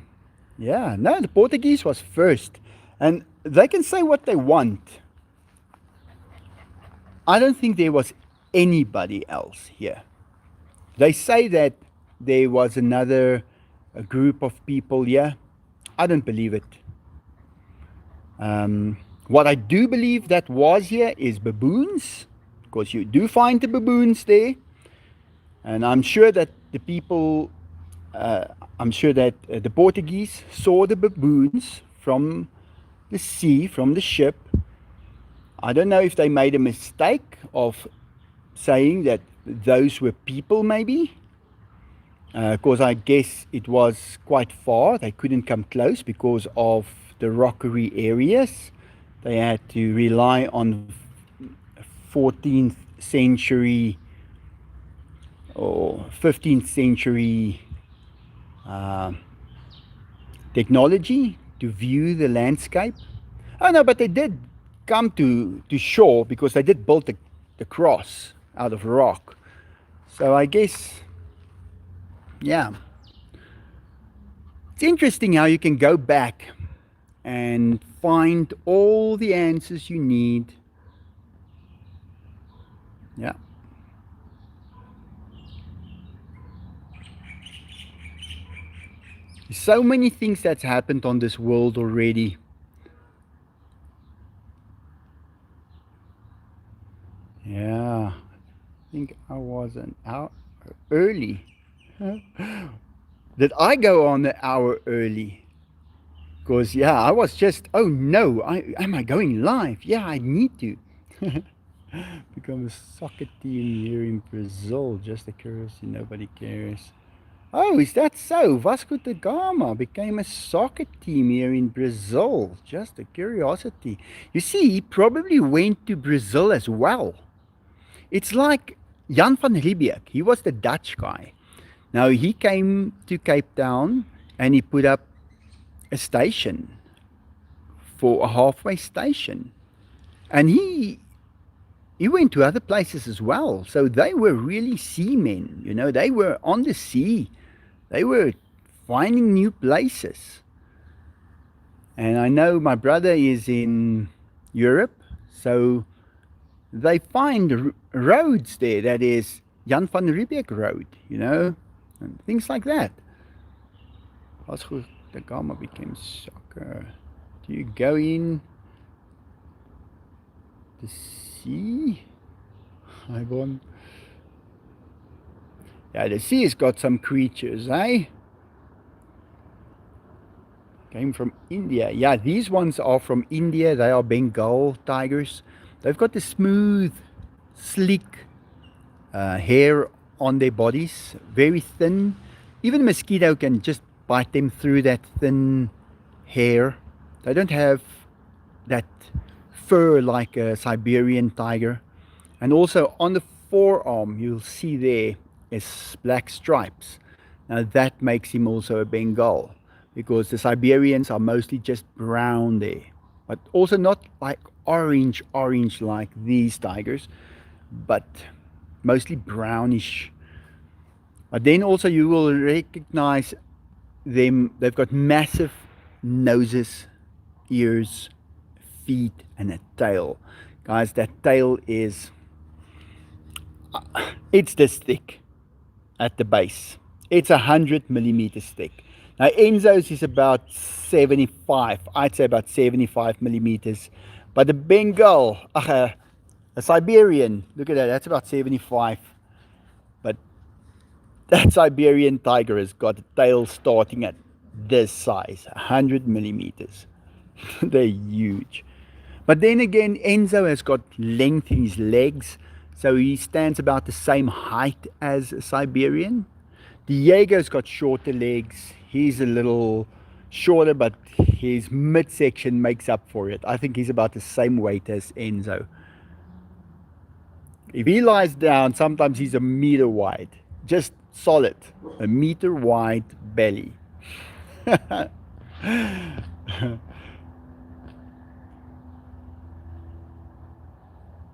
yeah, no, the Portuguese was first. And they can say what they want. I don't think there was anybody else here. They say that there was a group of people here. I don't believe it. What I do believe that was here is baboons, because you do find the baboons there. And I'm sure that the people, the Portuguese saw the baboons from the sea, from the ship. I don't know if they made a mistake of saying that those were people maybe. Because I guess it was quite far. They couldn't come close because of the rockery areas. They had to rely on 14th century or 15th century technology to view the landscape. Oh no, but they did come to shore because they did build the cross out of rock. So I guess, yeah, It's interesting how you can go back and find all the answers you need. Yeah. So many things that's happened on this world already. Yeah. I think I was an hour early. Did I go on an hour early? Because, yeah, I was just, oh no, am I going live? Yeah, I need to. Become a soccer team here in Brazil. Just a curiosity, nobody cares. Oh, is that so? Vasco da Gama became a soccer team here in Brazil. Just a curiosity. You see, he probably went to Brazil as well. It's like Jan van Riebeeck. He was the Dutch guy. Now, he came to Cape Town and he put up a station for a halfway station. And he went to other places as well. So they were really seamen, you know, they were on the sea. They were finding new places. And I know my brother is in Europe, so they find roads there that is Jan van Riebeeck Road, you know, and things like that. Vasco da Gama became soccer. Do you go in the sea? I want. Yeah, the sea has got some creatures, eh? Came from India. Yeah, these ones are from India. They are Bengal tigers. They've got the smooth, sleek hair on their bodies, very thin. Even a mosquito can just bite them through that thin hair. They don't have that fur like a Siberian tiger. And also on the forearm, you'll see there is black stripes. Now that makes him also a Bengal because the Siberians are mostly just brown there, but also not like orange like these tigers, but mostly brownish. But then also you will recognize them. They've got massive noses, ears, feet, and a tail. Guys, that tail is it's this thick at the base. It's 100 millimeters thick. Now Enzo's is about 75. I'd say about 75 millimeters. But the Bengal, a Siberian, look at that. That's about 75. But that Siberian tiger has got a tail starting at this size, 100 millimeters. They're huge. But then again, Enzo has got length in his legs, so he stands about the same height as a Siberian. Diego's got shorter legs. He's a little shorter, but his midsection makes up for it. I think he's about the same weight as Enzo. If he lies down, sometimes he's a meter wide. Just solid. A meter wide belly.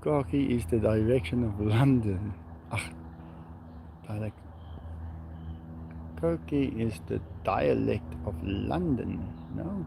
Khaki is the direction of London. Dialect. Khaki is the dialect of London. No.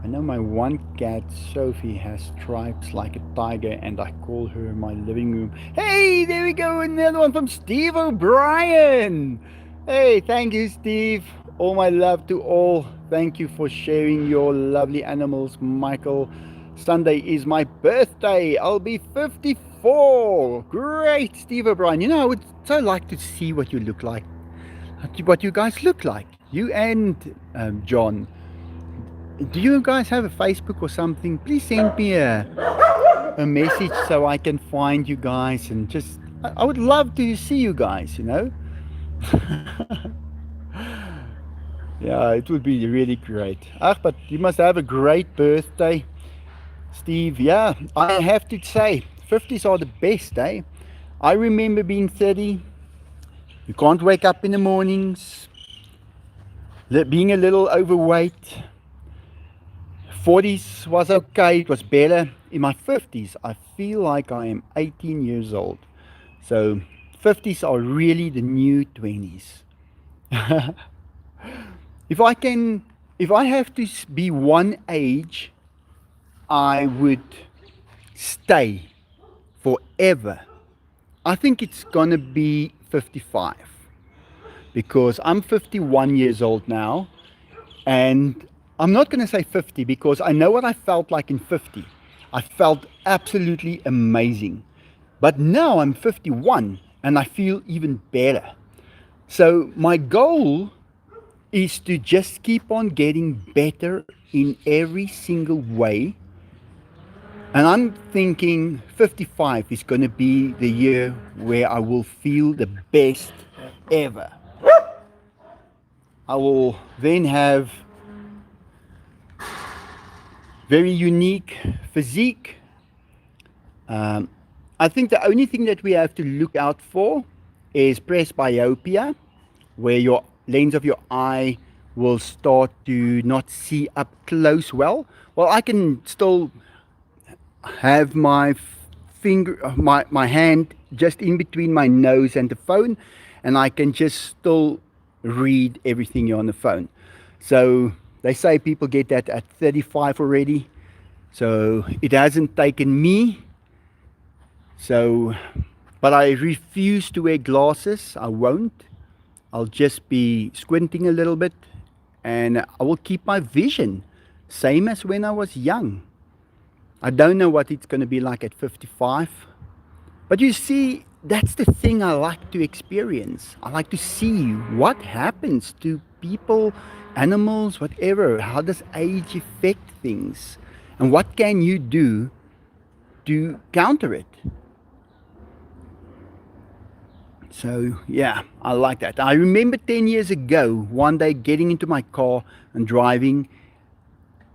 I know my one cat, Sophie, has stripes like a tiger, and I call her my living room. Hey, there we go, another one from Steve O'Brien. Hey, thank you, Steve. All my love to all. Thank you for sharing your lovely animals, Michael. Sunday is my birthday. I'll be 54. Great, Steve O'Brien. You know, I would so like to see what you look like, what you guys look like. You and John. Do you guys have a Facebook or something? Please send me a message so I can find you guys and just I would love to see you guys, you know. Yeah, it would be really great. But you must have a great birthday, Steve. Yeah, I have to say 50s are the best, eh? I remember being 30. You can't wake up in the mornings, being a little overweight. 40s was okay, it was better. In my 50s, I feel like I am 18 years old. So 50s are really the new 20s. If I can, if I have to be one age, I would stay forever. I think it's gonna be 55 because I'm 51 years old now, and I'm not gonna say 50 because I know what I felt like in 50. I felt absolutely amazing. But now I'm 51 and I feel even better. So my goal is to just keep on getting better in every single way. And I'm thinking 55 is going to be the year where I will feel the best ever. I will then have very unique physique. I think the only thing that we have to look out for is presbyopia, where your lens of your eye will start to not see up close well. Well, I can still have my my hand just in between my nose and the phone, and I can just still read everything here on the phone. So they say people get that at 35 already. So it hasn't taken me. So, but I refuse to wear glasses. I won't. I'll just be squinting a little bit, and I will keep my vision same as when I was young. I don't know what it's going to be like at 55. But you see, that's the thing I like to experience. I like to see what happens to people, animals, whatever. How does age affect things? And what can you do to counter it? So yeah, I like that. I remember 10 years ago, one day getting into my car and driving,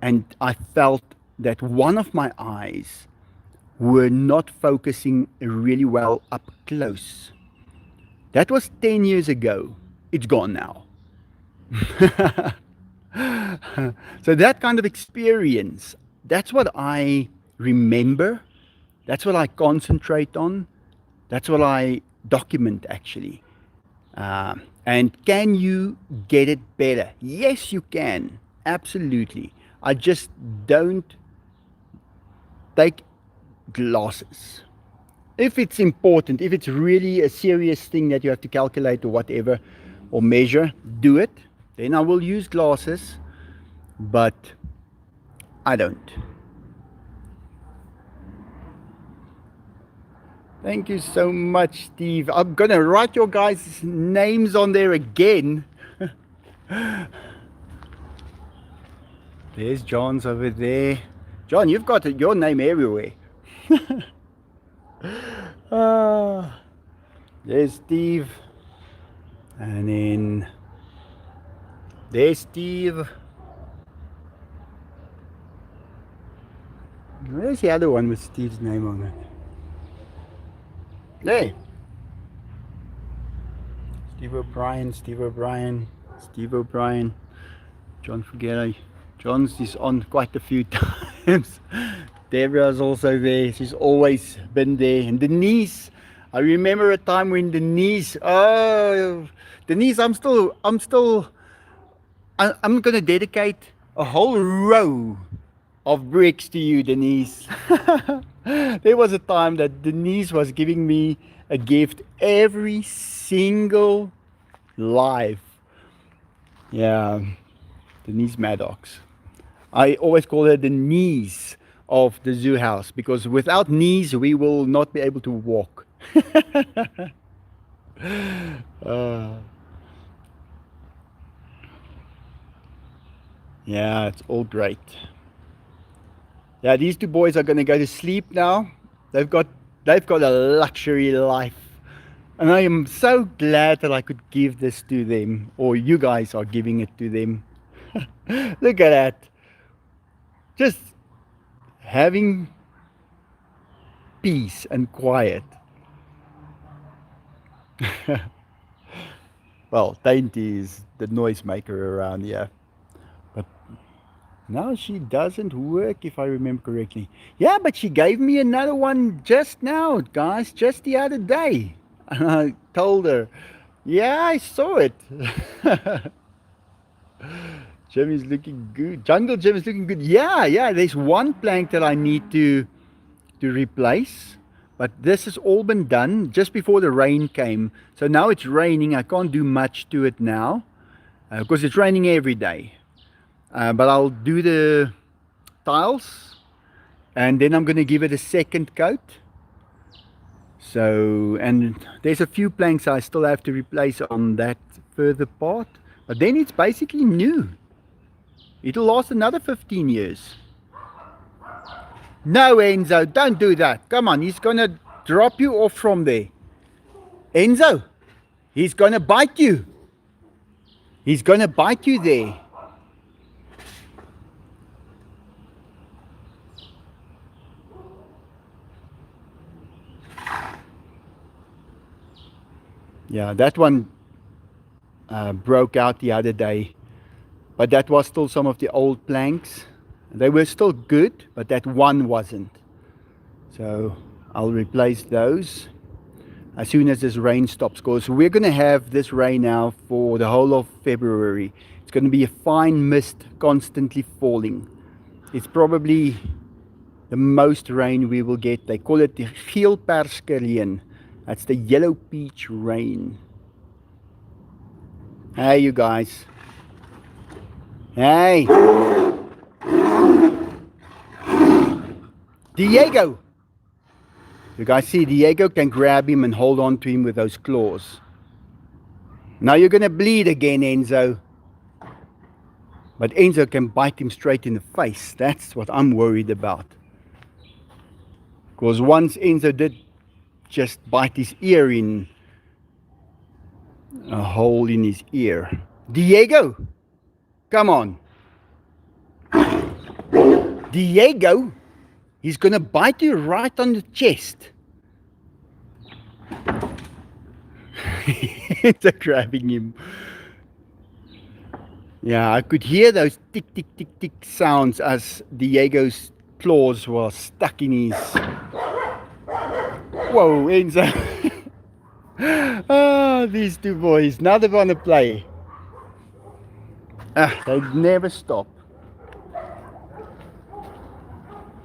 and I felt that one of my eyes were not focusing really well up close. That was 10 years ago. It's gone now. So that kind of experience, that's what I remember. That's what I concentrate on. That's what I document actually. And can you get it better? Yes, you can. Absolutely. I just don't take glasses. If it's important, if it's really a serious thing that you have to calculate or whatever, or measure, do it. Then I will use glasses, but I don't. Thank you so much, Steve. I'm gonna write your guys' names on there again. There's John's over there. John, you've got your name everywhere. There's Steve. And then there's Steve. Where's the other one with Steve's name on it? There. Steve O'Brien, Steve O'Brien, Steve O'Brien. John Fugera. John's is on quite a few times. Deborah's also there. She's always been there. And Denise, I remember a time when Denise, Denise, I'm gonna dedicate a whole row of bricks to you, Denise. There was a time that Denise was giving me a gift every single live. Yeah, Denise Maddox. I always call her the knees of the zoo house, because without knees we will not be able to walk. Yeah, it's all great. Yeah, these two boys are going to go to sleep now. They've got a luxury life, and I am so glad that I could give this to them, or you guys are giving it to them. Look at that. Just having peace and quiet. Well, Dainty is the noisemaker around here. But now she doesn't work, if I remember correctly. Yeah, but she gave me another one just now, guys, just the other day. And I told her, yeah, I saw it. Jim is looking good. Jungle Jim is looking good. Yeah, yeah. There's one plank that I need to replace, but this has all been done just before the rain came. So now it's raining. I can't do much to it now because it's raining every day. But I'll do the tiles, and then I'm going to give it a second coat. So, and there's a few planks I still have to replace on that further part, but then it's basically new. It'll last another 15 years. No, Enzo, don't do that. Come on, he's gonna drop you off from there. Enzo, he's gonna bite you. He's gonna bite you there. Yeah, that one broke out the other day, but that was still some of the old planks. They were still good, but that one wasn't. So I'll replace those as soon as this rain stops, because we're going to have this rain now for the whole of February. It's going to be a fine mist constantly falling. It's probably the most rain we will get. They call it the geel perske reën. That's the yellow peach rain. Hey, you guys. Hey. Diego. You guys see, Diego can grab him and hold on to him with those claws. Now you're going to bleed again, Enzo. But Enzo can bite him straight in the face. That's what I'm worried about. Because once Enzo did just bite his ear in, a hole in his ear. Diego, come on. Diego, he's gonna bite you right on the chest. They're grabbing him. Yeah, I could hear those tick, tick, tick, tick sounds as Diego's claws were stuck in his... Whoa, Enzo. Ah, these two boys, now they want to play. They never stop.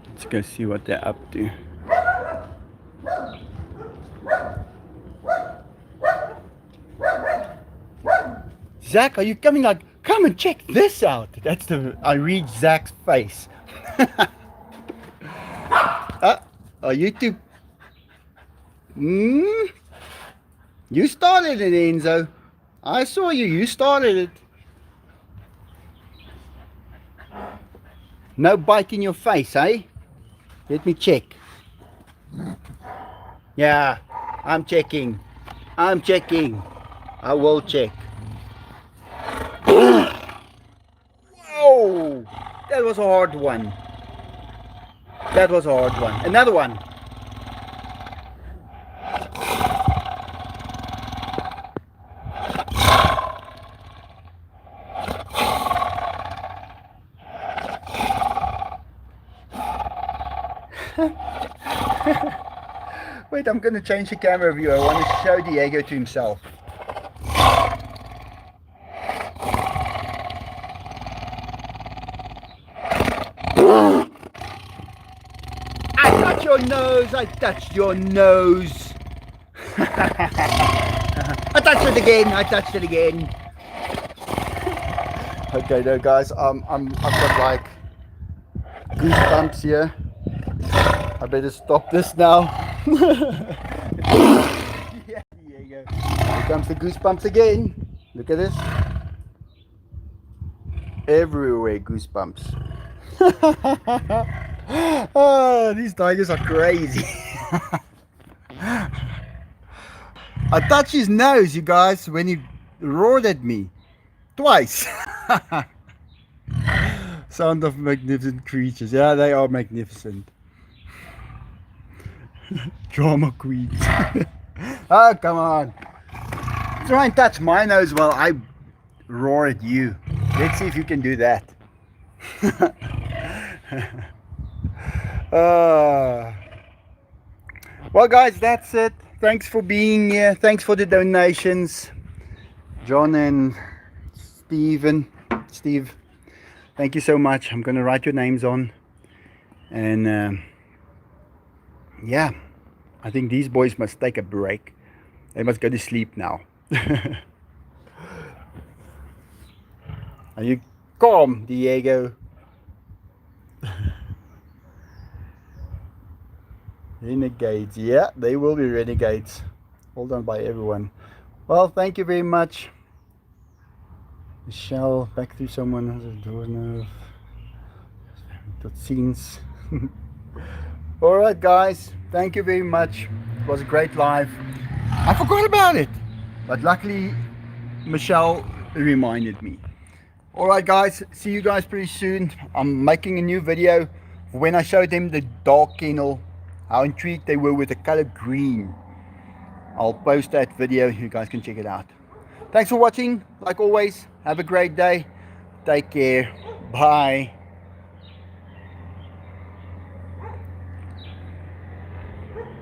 Let's go see what they're up to. Zach, are you coming out? Come and check this out. That's the... I read Zach's face. Are you two... You started it, Enzo. I saw you. You started it. No bite in your face, eh? Let me check. Yeah, I'm checking. I'm checking. I will check. Whoa! That was a hard one. That was a hard one. Another one. Wait, I'm going to change the camera view. I want to show Diego to himself. I touched your nose. I touched your nose. I touched it again. I touched it again. Okay, there, guys. I've got like goosebumps here. I better stop this now. Yeah, there you go. Here comes the goosebumps again. Look at this. Everywhere goosebumps. Oh, these tigers are crazy. I touched his nose, you guys, when he roared at me. Twice. Sound of magnificent creatures. Yeah, they are magnificent. Drama queens. Oh, come on. Try and touch my nose while I roar at you. Let's see if you can do that. Well, guys, that's it. thanks for being here. Thanks for the donations, John and Steve. Thank you so much. I'm gonna write your names on, and yeah, I think these boys must take a break. They must go to sleep now. Are you calm, Diego? Renegades, yeah, they will be renegades. All done by everyone. Well, thank you very much. Michelle, back to someone who's got scenes. Alright guys, thank you very much. It was a great live. I forgot about it, but luckily Michelle reminded me. Alright guys, see you guys pretty soon. I'm making a new video when I showed them the dog kennel, how intrigued they were with the color green. I'll post that video, you guys can check it out. Thanks for watching. Like always, have a great day. Take care. Bye.